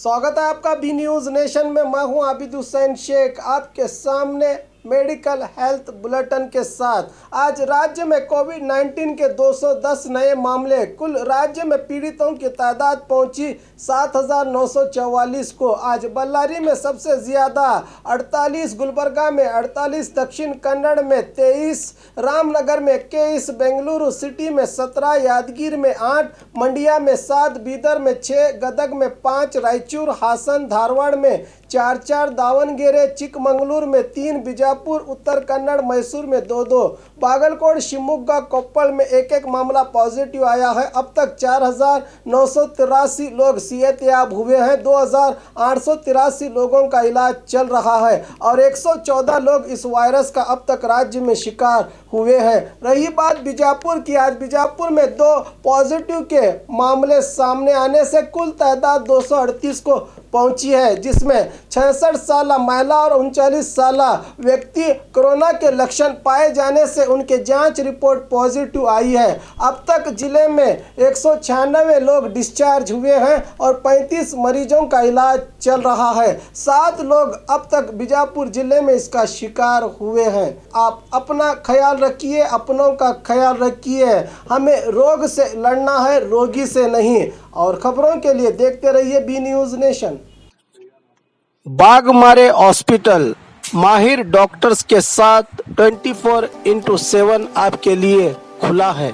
स्वागत है आपका बी न्यूज़ नेशन में। मैं हूं आबिद हुसैन शेख आपके सामने मेडिकल हेल्थ बुलेटिन के साथ। आज राज्य में कोविड-19 के 210 नए मामले, कुल राज्य में पीड़ितों की तादाद पहुंची 7,944 को। आज बल्लारी में सबसे ज़्यादा 48, गुलबर्गा में 48, दक्षिण कन्नड़ में 23, रामनगर में 21, बेंगलुरु सिटी में 17, यादगीर में 8, मंडिया में 7, बीदर में 6, गदग में 5, रायचूर, हासन, धारवाड़ में 4, दावणगेरे, चिकमंगलूर में 3, बीजापुर, उत्तर कन्नड़, मैसूर में 2, बागलकोट, शिवमोगा, कोप्पल में 1 मामला पॉजिटिव आया है। अब तक 4,983 लोग सेहतयाब हुए हैं। 2,883 लोगों का इलाज चल रहा है और 114 लोग इस वायरस का अब तक राज्य में शिकार हुए हैं। रही बात बीजापुर की, आज बीजापुर में 2 पॉजिटिव के मामले सामने आने से कुल तादाद 238 को पहुंची है, जिसमें 66 साल महिला और 39 साल व्यक्ति कोरोना के लक्षण पाए जाने से उनके जांच रिपोर्ट पॉजिटिव आई है। अब तक जिले में 196 लोग डिस्चार्ज हुए हैं और 35 मरीजों का इलाज चल रहा है। 7 लोग अब तक बीजापुर जिले में इसका शिकार हुए हैं। आप अपना ख्याल रखिए, अपनों का ख्याल रखिए। हमें रोग से लड़ना है, रोगी से नहीं। और खबरों के लिए देखते रहिए B news nation. Bagmare hospital माहिर डॉक्टर्स के साथ 24x7 आपके लिए खुला है।